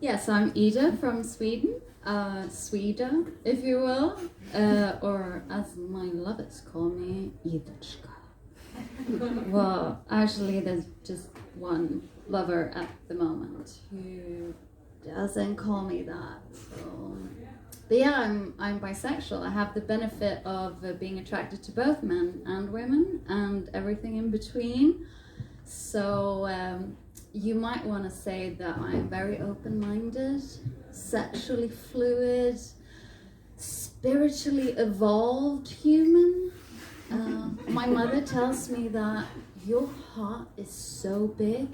Yes, I'm Ida from Sweden, Sweden, if you will, or as my lovers call me, Idochka. Well, actually, there's just one lover at the moment who doesn't call me that. So, but yeah, I'm bisexual. I have the benefit of being attracted to both men and women and everything in between. So you might want to say that I'm very open-minded, sexually fluid, spiritually evolved human. My mother tells me that your heart is so big,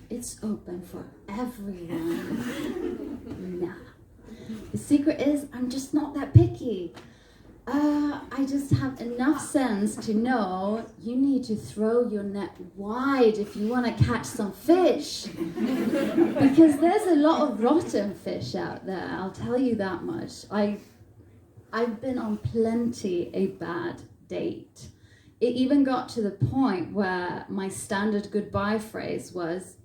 it's open for everyone. Nah. The secret is I'm just not that picky. I just have enough sense to know you need to throw your net wide if you want to catch some fish. Because there's a lot of rotten fish out there, I'll tell you that much. I've been on plenty a bad date. It even got to the point where my standard goodbye phrase was,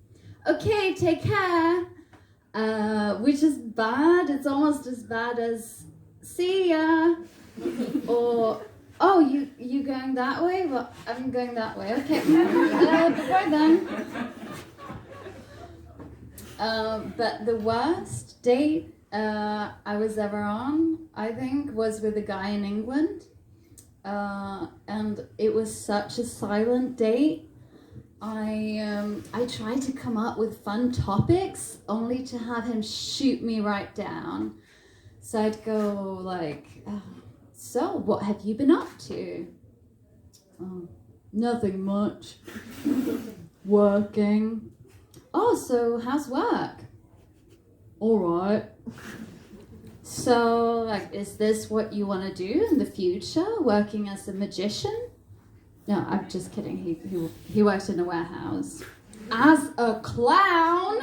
okay, take care, which is bad. It's almost as bad as see ya. Or, oh, you going that way? Well, I'm going that way. Okay, bye then. But the worst date I was ever on, I think, was with a guy in England. And it was such a silent date. I tried to come up with fun topics, only to have him shoot me right down. So I'd go like, so what have you been up to? Oh, nothing much. Working. Oh, so how's work? All right. So, like, is this what you want to do in the future? Working as a magician? No, I'm just kidding. He worked in a warehouse. As a clown?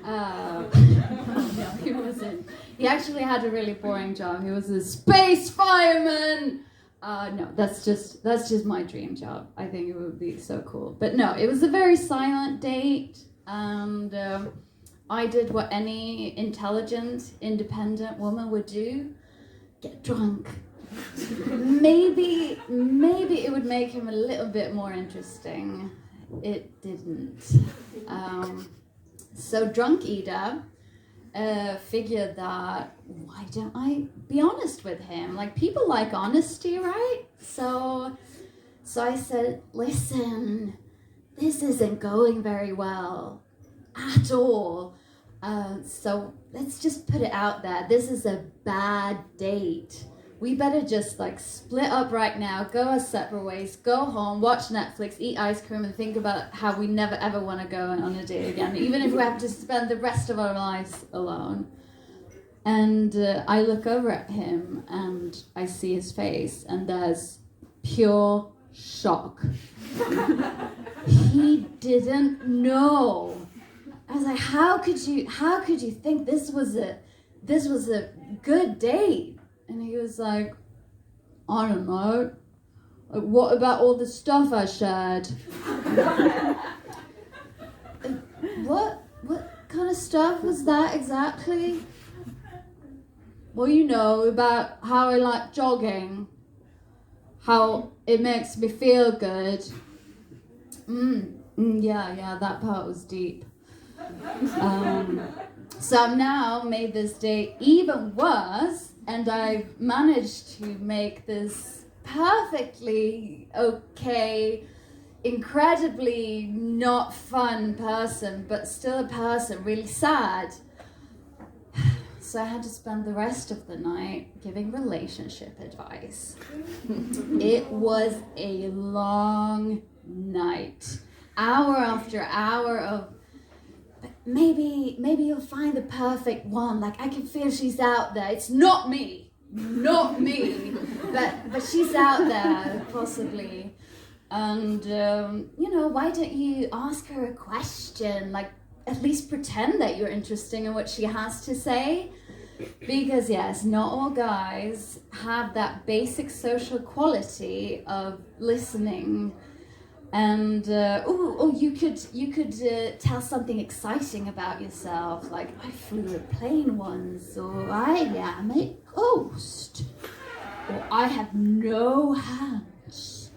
No, he wasn't. He actually had a really boring job. He was a space fireman. No, that's just my dream job. I think it would be so cool. But no, it was a very silent date, and I did what any intelligent, independent woman would do: get drunk. Maybe it would make him a little bit more interesting. It didn't. So drunk Ida figured that, why don't I be honest with him? Like, people like honesty, right? So I said, listen, this isn't going very well at all. So let's just put it out there. This is a bad date. We better just like split up right now, go our separate ways, go home, watch Netflix, eat ice cream, and think about how we never ever want to go on a date again, even if we have to spend the rest of our lives alone. And I look over at him and I see his face, and there's pure shock. He didn't know. I was like, how could you think this was a good date? And he was like, I don't know. Like, what about all the stuff I shared? What kind of stuff was that exactly? Well, you know, about how I like jogging, how it makes me feel good. Yeah, that part was deep. So I've now made this date even worse, and I've managed to make this perfectly okay, incredibly not fun person, but still a person, really sad. So I had to spend the rest of the night giving relationship advice. It was a long night, hour after hour of, maybe you'll find the perfect one. Like, I can feel she's out there. It's not me, but she's out there possibly. And why don't you ask her a question? Like, at least pretend that you're interested in what she has to say. Because yes, not all guys have that basic social quality of listening. And or you could tell something exciting about yourself, like I flew a plane once, or I am a ghost, or I have no hands.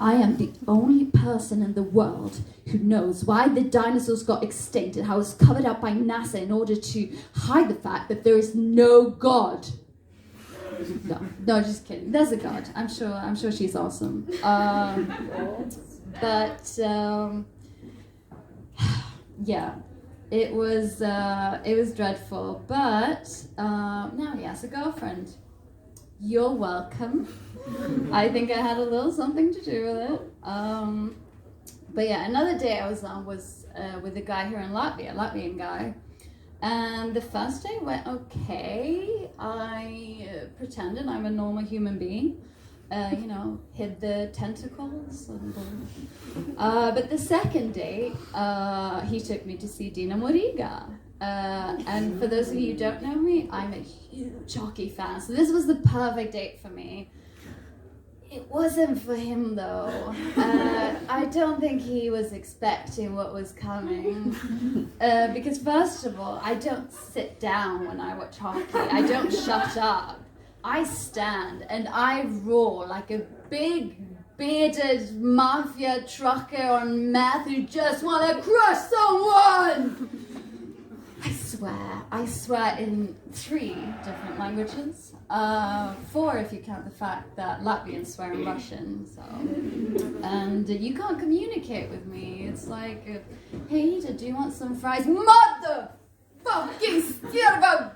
I am the only person in the world who knows why the dinosaurs got extinct and how it's covered up by NASA in order to hide the fact that there is no God. No, just kidding. There's a God. I'm sure she's awesome. Yeah, it was dreadful. But now he has a girlfriend. You're welcome. I think I had a little something to do with it. But yeah, another day I was on was with a guy here in Latvia, Latvian guy. And the first day went okay. I pretended I'm a normal human being, hid the tentacles. But the second day, he took me to see Dinamo Riga. And for those of you who don't know me, I'm a huge hockey fan. So this was the perfect date for me. It wasn't for him though. I don't think he was expecting what was coming. Because first of all, I don't sit down when I watch hockey. I don't shut up. I stand and I roar like a big bearded mafia trucker on meth who just want to crush someone. I swear in 3 different languages. 4 if you count the fact that Latvians swear in Russian. So, and you can't communicate with me. It's like, hey, Ida, do you want some fries? Motherfucking stirva,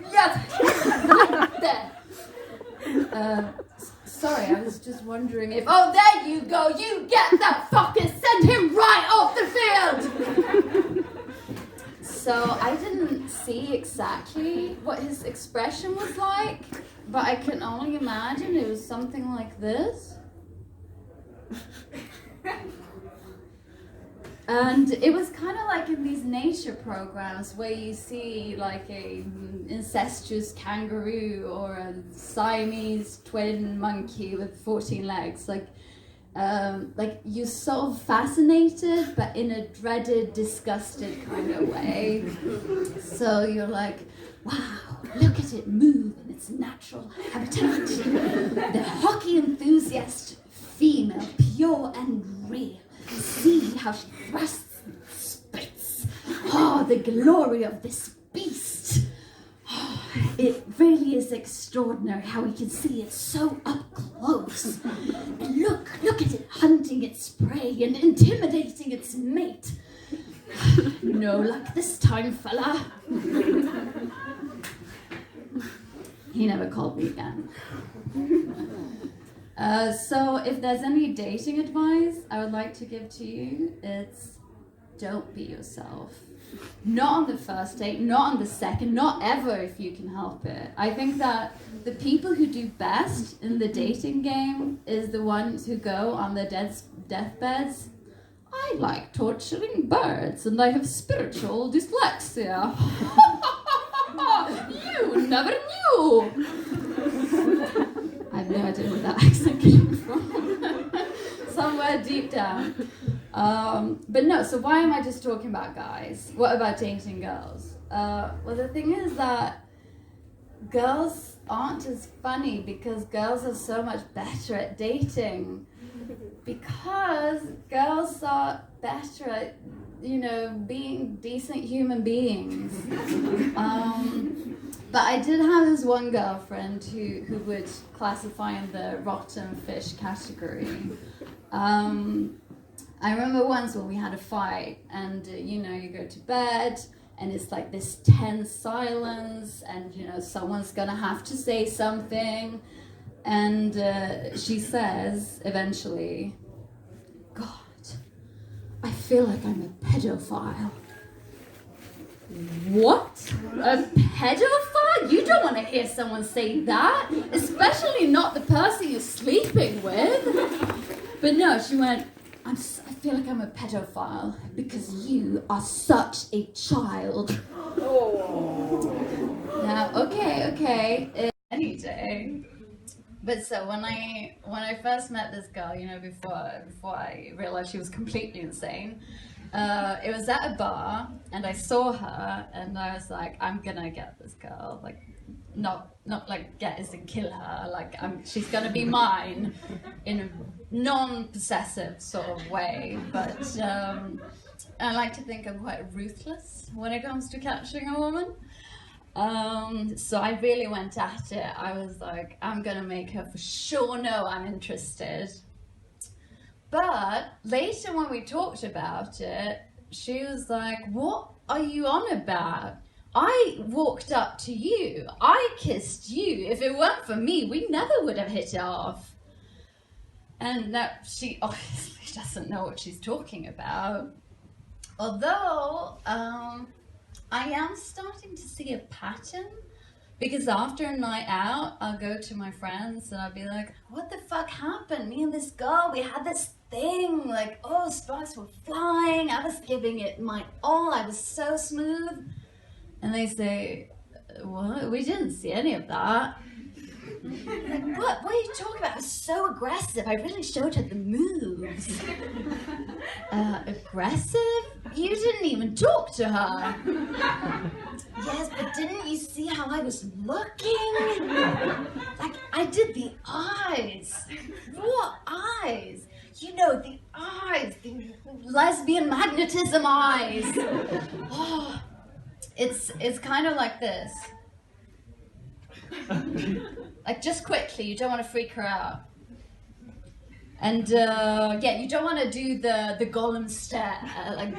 sorry, I was just wondering if. Oh, there you go. You get that fucker. Send him right off the field. So I didn't see exactly what his expression was like, but I can only imagine it was something like this. And it was kind of like in these nature programs where you see like a incestuous kangaroo or a Siamese twin monkey with 14 legs. Like you're so fascinated, but in a dreaded, disgusted kind of way. So you're like, wow, look at it move in its natural habitat. The hockey enthusiast female, pure and real. See how she thrusts and spits. Oh, the glory of this beast. Oh, it really is extraordinary how we can see it so up close. And look at it hunting its prey and intimidating its mate. No luck this time, fella. He never called me again. So if there's any dating advice I would like to give to you, it's don't be yourself. Not on the first date, not on the second, not ever if you can help it. I think that the people who do best in the dating game is the ones who go on their deathbeds. I like torturing birds and I have spiritual dyslexia. You never knew. I have no idea where that accent came from. Somewhere deep down. But no, so why am I just talking about guys? What about dating girls? Well, the thing is that girls aren't as funny because girls are so much better at dating. Because girls are better at, being decent human beings. But I did have this one girlfriend who would classify in the rotten fish category. I remember once when we had a fight and, you go to bed and it's like this tense silence and, someone's gonna have to say something. And she says, eventually, God, I feel like I'm a pedophile. What? A pedophile? You don't want to hear someone say that, especially not the person you're sleeping with. But no, she went, I feel like I'm a pedophile because you are such a child. Oh. Now, okay, any day. But so when I first met this girl, you know, before I realized she was completely insane, it was at a bar, and I saw her, and I was like, I'm gonna get this girl, like, not like get as in kill her, like she's gonna be mine, in a non-possessive sort of way. But I like to think I'm quite ruthless when it comes to catching a woman. So I really went at it. I was like, I'm gonna make her for sure know I'm interested. But later when we talked about it, she was like, what are you on about? I walked up to you, I kissed you. If it weren't for me, we never would have hit it off. And that she obviously doesn't know what she's talking about. Although, I am starting to see a pattern, because after a night out, I'll go to my friends and I'll be like, what the fuck happened? Me and this girl, we had this thing, like, oh, sparks were flying, I was giving it my all, I was so smooth. And they say, what? We didn't see any of that. Like, what are you talking about? I was so aggressive. I really showed her the moves. Aggressive? You didn't even talk to her. Yes, but didn't you see how I was looking? Like, I did the eyes. What eyes? You know, the eyes, the lesbian magnetism eyes. Oh, it's kind of like this. Like, just quickly, you don't want to freak her out. And yeah, you don't want to do the Gollum stare, like,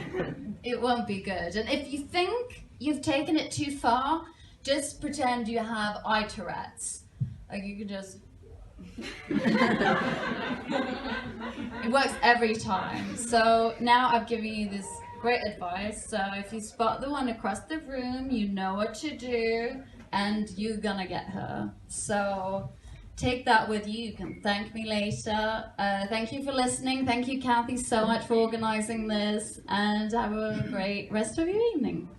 it won't be good. And if you think you've taken it too far, just pretend you have eye Tourette's. Like, you can just... It works every time. So now I've given you this great advice. So if you spot the one across the room, you know what to do, and you're gonna get her. So take that with you. You can thank me later. Thank you for listening. Thank you, Kathy, so much for organizing this, and have a great rest of your evening.